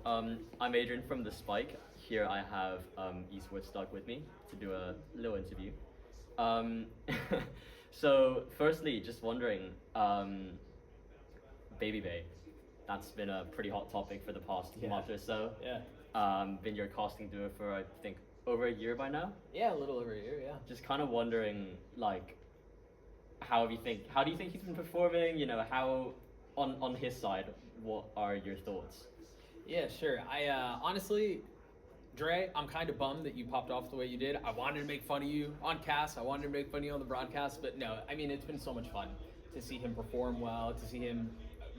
I'm Adrian from THESPIKE. Here I have Eastwood Doug with me to do a little interview. Um, so, firstly, just wondering, Baby Bay, that's been a pretty hot topic for the past month or so. Yeah. Been your casting duo for, I think, over a year by now. Yeah, a little over a year, yeah. Just kind of wondering, like, how do you think he's been performing? You know, how, on his side, what are your thoughts? Yeah, sure. I honestly, Dre, I'm kind of bummed that you popped off the way you did. I wanted to make fun of you on cast. I wanted to make fun of you on the broadcast, but no, I mean, it's been so much fun to see him perform well, to see him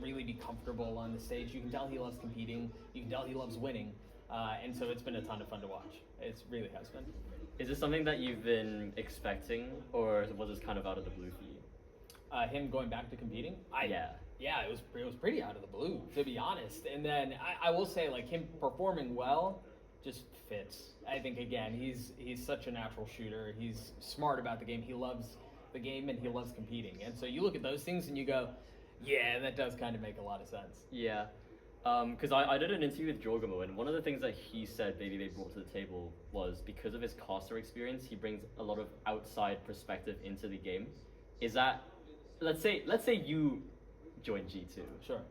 really be comfortable on the stage. You can tell he loves competing. You can tell he loves winning. And so it's been a ton of fun to watch. It really has been. Is this something that you've been expecting, or was this kind of out of the blue for you? Him going back to competing? Yeah, it was pretty out of the blue, to be honest. And then I will say, like, him performing well just fits. I think, again, he's such a natural shooter. He's smart about the game. He loves the game and he loves competing. And so you look at those things and you go, yeah, that does kind of make a lot of sense. Yeah. Because I did an interview with Jorgamo, and one of the things that he said Baby Bay brought to the table was because of his caster experience, he brings a lot of outside perspective into the game. Is that, let's say you join G2. Sure.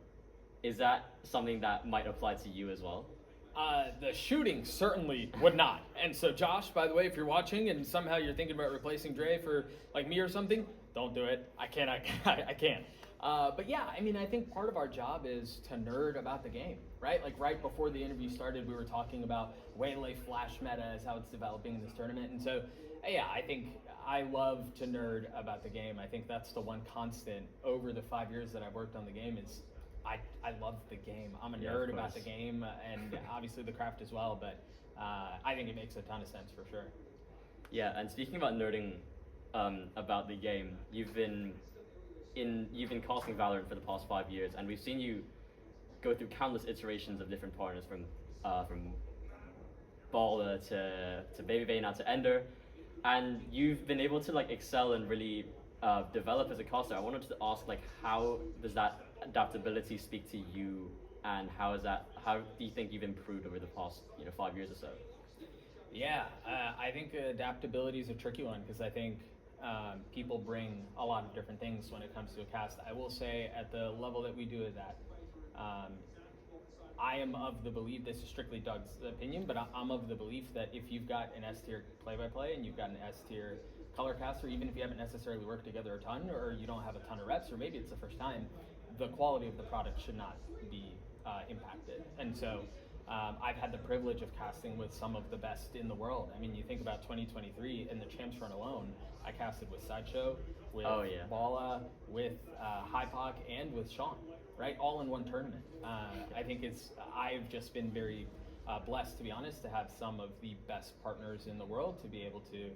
Is that something that might apply to you as well? The shooting certainly would not. And so, Josh, by the way, if you're watching and somehow you're thinking about replacing Dre for like me or something, don't do it. I can't. I can't. But yeah, I mean, I think part of our job is to nerd about the game, right? Like right before the interview started, we were talking about Waylay Flash meta as how it's developing in this tournament. And so, yeah, I think I love to nerd about the game. I think that's the one constant over the 5 years that I've worked on the game is I love the game. I'm a nerd about the game and obviously the craft as well, but I think it makes a ton of sense for sure. Yeah, and speaking about nerding about the game, you've been casting Valorant for the past 5 years, and we've seen you go through countless iterations of different partners from Baller to Baby Bay now to Ender, and you've been able to like excel and really develop as a caster. I wanted to ask, like, how does that adaptability speak to you, and how do you think you've improved over the past 5 years or so? Yeah, I think adaptability is a tricky one because I think people bring a lot of different things when it comes to a cast. I will say at the level that we do it at, I am of the belief, this is strictly Doug's opinion, but I'm of the belief that if you've got an S-tier play-by-play and you've got an S-tier color caster, even if you haven't necessarily worked together a ton or you don't have a ton of reps or maybe it's the first time, the quality of the product should not be impacted. And so I've had the privilege of casting with some of the best in the world. I mean, you think about 2023 in the Champs Run alone, I casted with Sideshow, with Bala, with Hypoc, and with Sean, right? All in one tournament. I think I've just been very blessed, to be honest, to have some of the best partners in the world to be able to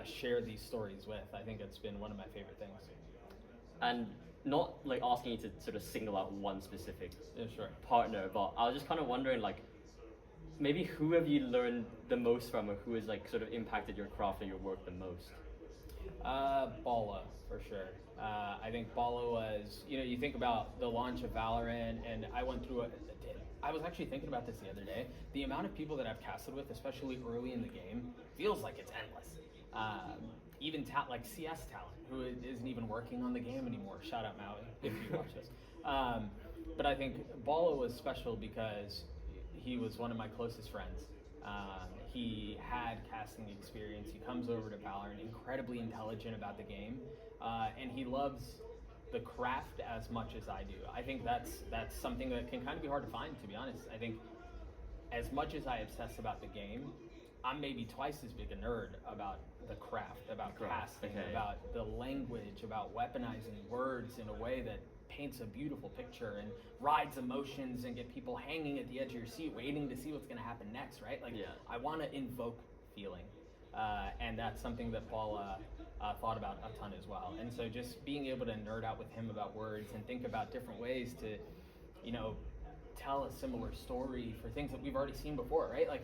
share these stories with. I think it's been one of my favorite things. And not like asking you to sort of single out one specific sure. partner, but I was just kind of wondering, like, maybe who have you learned the most from, or who has like sort of impacted your craft or your work the most? Bala, for sure. I think Bala was, you think about the launch of Valorant, and I went through I was actually thinking about this the other day. The amount of people that I've casted with, especially early in the game, feels like it's endless. Even like CS talent, who isn't even working on the game anymore. Shout out Maui, if you watch this. But I think Bala was special because he was one of my closest friends. He had casting experience. He comes over to Valorant, incredibly intelligent about the game, and he loves the craft as much as I do. I think that's something that can kind of be hard to find, to be honest. I think as much as I obsess about the game, I'm maybe twice as big a nerd about the craft, about casting, about the language, about weaponizing words in a way that paints a beautiful picture and rides emotions and get people hanging at the edge of your seat waiting to see what's going to happen next, right? Like, I want to invoke feeling, and that's something that Paul thought about a ton as well. And so just being able to nerd out with him about words and think about different ways to, tell a similar story for things that we've already seen before, right? Like,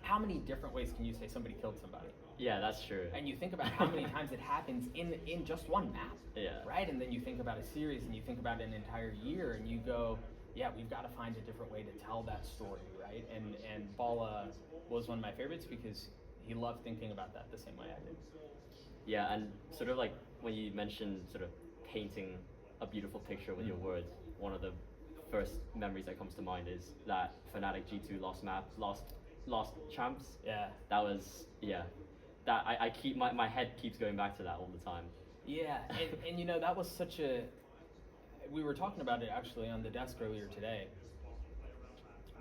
how many different ways can you say somebody killed somebody? Yeah, that's true. And you think about how many times it happens in just one map, right? And then you think about a series and you think about an entire year and you go, yeah, we've got to find a different way to tell that story, right? And Bala was one of my favorites because he loved thinking about that the same way I did. Yeah, and sort of like when you mentioned sort of painting a beautiful picture with your words, one of the first memories that comes to mind is that Fnatic G2 lost champs. Yeah. That was, yeah. That I keep my head keeps going back to that all the time. Yeah, and you know, that was such a, we were talking about it actually on the desk earlier today.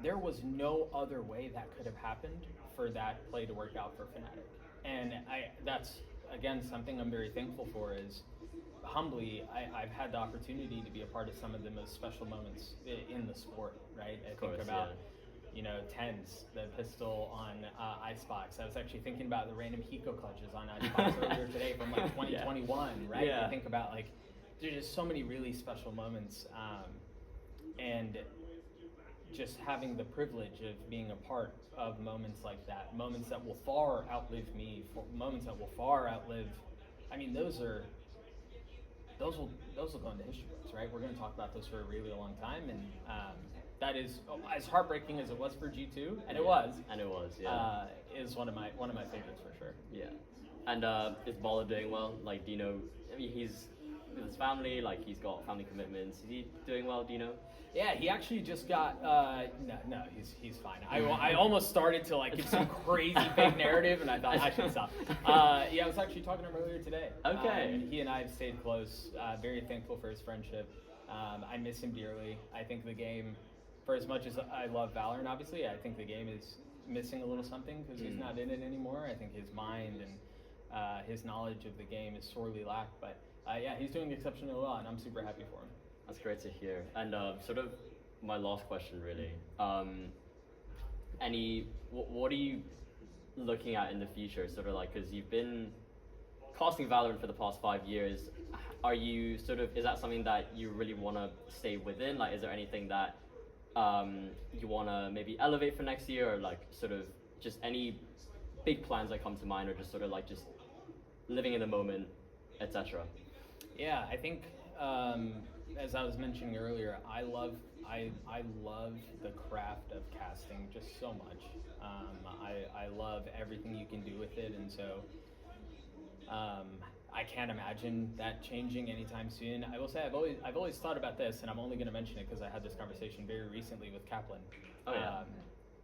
There was no other way that could have happened for that play to work out for Fnatic. And that's, again, something I'm very thankful for is, humbly, I've had the opportunity to be a part of some of the most special moments in the sport, right? I think about, you know, TENS, the pistol on Icebox. I was actually thinking about the random Hiko clutches on Icebox earlier today from like 2021, right? Yeah. I think about like, there's just so many really special moments, and just having the privilege of being a part of moments like that, moments that will far outlive me, moments that will far outlive, I mean, those will go into history books, right? We're going to talk about those for a really long time, and that is, as heartbreaking as it was for G2, and it was, yeah. Is one of my favorites for sure. Yeah. And is Bala doing well? Like, do you know, I mean, he's with his family, like he's got family commitments. Is he doing well, do you know? Yeah, he actually just got, no, he's fine. I almost started to like give some crazy fake narrative, and I thought I should stop. Yeah, I was actually talking to him earlier today. Okay. He and I have stayed close, very thankful for his friendship. I miss him dearly. I think the game, for as much as I love Valorant, obviously, I think the game is missing a little something because he's not in it anymore. I think his mind and his knowledge of the game is sorely lacked, but yeah, he's doing exceptionally well, and I'm super happy for him. That's great to hear. And sort of my last question, really. What are you looking at in the future? Sort of like, because you've been casting Valorant for the past 5 years. Are you sort of, is that something that you really want to stay within? Like, is there anything that you want to maybe elevate for next year, or like sort of just any big plans that come to mind, or just sort of like just living in the moment, etc.? Yeah, I think as I was mentioning earlier, I love the craft of casting just so much. I love everything you can do with it, and so I can't imagine that changing anytime soon. I will say I've always thought about this, and I'm only going to mention it because I had this conversation very recently with Kaplan. Oh, yeah.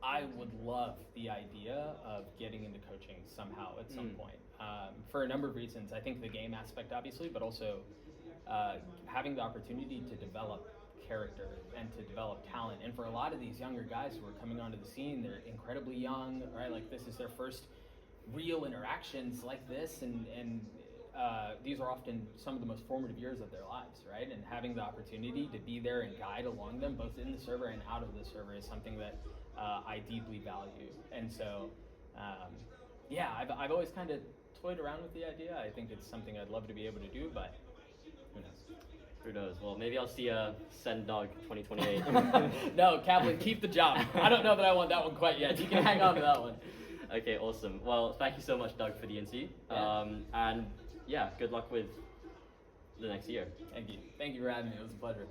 I would love the idea of getting into coaching somehow at some point, for a number of reasons. I think the game aspect, obviously, but also having the opportunity to develop character and to develop talent. And for a lot of these younger guys who are coming onto the scene, they're incredibly young, right? Like, this is their first real interactions like this, and these are often some of the most formative years of their lives, right? And having the opportunity to be there and guide along them, both in the server and out of the server, is something that I deeply value. And so, yeah, I've always kind of toyed around with the idea. I think it's something I'd love to be able to do, but who knows? Who knows? Well, maybe I'll see a Send Dog 2028. No, Kaplan, keep the job. I don't know that I want that one quite yet. You can hang on to that one. Okay, awesome. Well, thank you so much, Doug, for the interview. Yeah. And yeah, good luck with the next year. Thank you. Thank you for having me. It was a pleasure.